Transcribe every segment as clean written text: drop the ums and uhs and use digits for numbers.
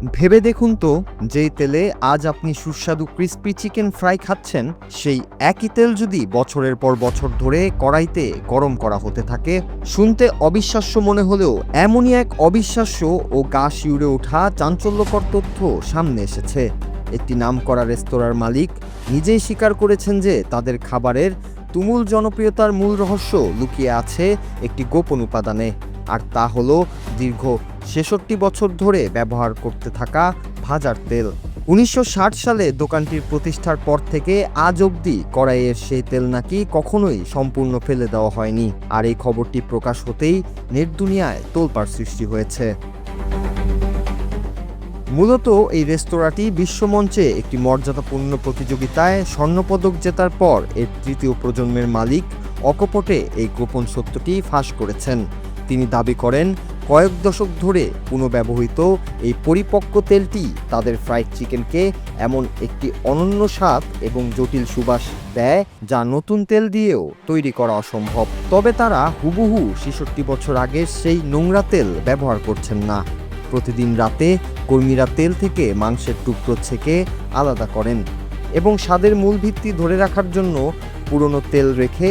ভেবে দেখুন তো, যেই তেলে আজ আপনি সুস্বাদু ক্রিস্পি চিকেন ফ্রাই খাচ্ছেন, সেই একই তেল যদি বছরের পর বছর ধরে কড়াইতে গরম করা হতে থাকে। শুনতে অবিশ্বাস্য মনে হলেও এমনই এক অবিশ্বাস্য ও গা শিউরে ওঠা চাঞ্চল্যকর তথ্য সামনে এসেছে। একটি নামকরা রেস্তোরাঁর মালিক নিজেই স্বীকার করেছেন যে তাদের খাবারের তুমুল জনপ্রিয়তার মূল রহস্য লুকিয়ে আছে একটি গোপন উপাদানে, আর তা হলো দীর্ঘ ৬৬ বছর ধরে ব্যবহার করতে থাকা ভাজার তেল। ১৯৬০ সালে দোকানটির প্রতিষ্ঠার পর থেকে আজ অবধি কড়াইয়ের সেই তেল নাকি কখনোই সম্পূর্ণ ফেলে দেওয়া হয়নি। আর এই খবরটি প্রকাশ হতেই নেট দুনিয়ায় তোলপাড় সৃষ্টি হয়েছে। মূলত এই রেস্তোরাঁটি বিশ্বমঞ্চে একটি মর্যাদাপূর্ণ প্রতিযোগিতায় স্বর্ণপদক জেতার পর এর তৃতীয় প্রজন্মের মালিক অকপটে এই গোপন সত্যটি ফাঁস করেছেন। তিনি দাবি করেন, কয়েক দশক ধরে পুনঃব্যবহৃত এই পরিপক্ক তেলটি তাদের ফ্রাইড চিকেনকে এমন একটি অনন্য স্বাদ এবং জটিল সুবাস দেয় যা নতুন তেল দিয়েও তৈরি করা অসম্ভব। তবে তারা হুবহু ৬৬ বছর আগের সেই নোংরা তেল ব্যবহার করছেন না। প্রতিদিন রাতে কর্মীরা তেল থেকে মাংসের টুকরো ছেঁকে আলাদা করেন এবং স্বাদের মূল ভিত্তি ধরে রাখার জন্য পুরনো তেল রেখে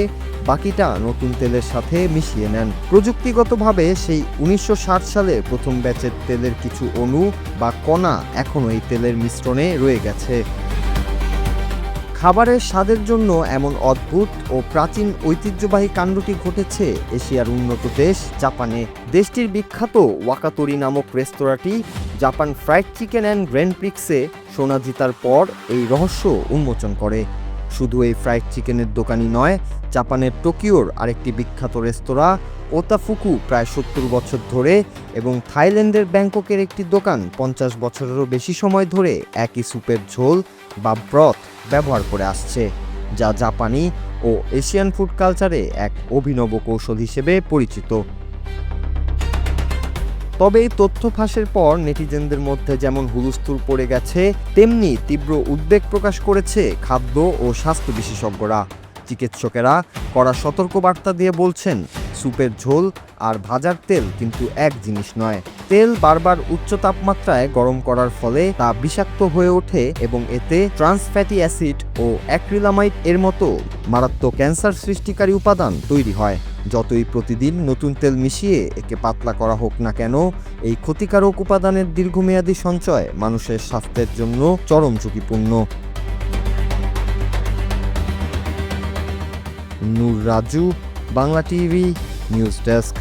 বাকিটা নতুন তেলের সাথে মিশিয়ে নেন। প্রযুক্তিগতভাবে সেই ১৯৬০ সালের প্রথম ব্যাচের তেলের কিছু অণু বা কণা এখনও এই তেলের মিশ্রণে রয়ে গেছে। খাবারের স্বাদের জন্য এমন অদ্ভুত ও প্রাচীন ঐতিহ্যবাহী কাণ্ডটি ঘটেছে এশিয়ার উন্নত দেশ জাপানে। দেশটির বিখ্যাত ওয়াকাতোরি নামক রেস্তোরাঁটি Japan fried chicken and grand প্রিক্সে সোনা জেতার পর এই রহস্য উন্মোচন করে। শুধু এই ফ্রাইড চিকেনের দোকানই নয়, জাপানের টোকিওর আরেকটি বিখ্যাত রেস্তোরাঁ ওতাফুকু প্রায় ৭০ বছর ধরে এবং থাইল্যান্ডের ব্যাংককের একটি দোকান ৫০ বছরেরও বেশি সময় ধরে একই স্যুপের ঝোল বা ব্রথ ব্যবহার করে আসছে, যা জাপানি ও এশিয়ান ফুড কালচারে এক অভিনব কৌশল হিসেবে পরিচিত। তবে এই তথ্য ফাঁসের পর নেটিজেনদের মধ্যে যেমন হুলস্থুল পড়ে গেছে, তেমনি তীব্র উদ্বেগ প্রকাশ করেছে খাদ্য ও স্বাস্থ্য বিশেষজ্ঞরা। চিকিৎসকেরা কড়া সতর্কবার্তা দিয়ে বলছেন, স্যুপের ঝোল আর ভাজার তেল কিন্তু এক জিনিস নয়। তেল বারবার উচ্চ তাপমাত্রায় গরম করার ফলে তা বিষাক্ত হয়ে ওঠে এবং এতে ট্রান্স ফ্যাটি অ্যাসিড ও অ্যাক্রিলামাইড এর মতো মারাত্মক ক্যান্সার সৃষ্টিকারী উপাদান তৈরি হয়। যতই প্রতিদিন নতুন তেল মিশিয়ে একে পাতলা করা হোক না কেন, এই ক্ষতিকারক উপাদানের দীর্ঘমেয়াদী সঞ্চয় মানুষের স্বাস্থ্যের জন্য চরম ঝুঁকিপূর্ণ। Noor Raju, Bangla TV, news desk.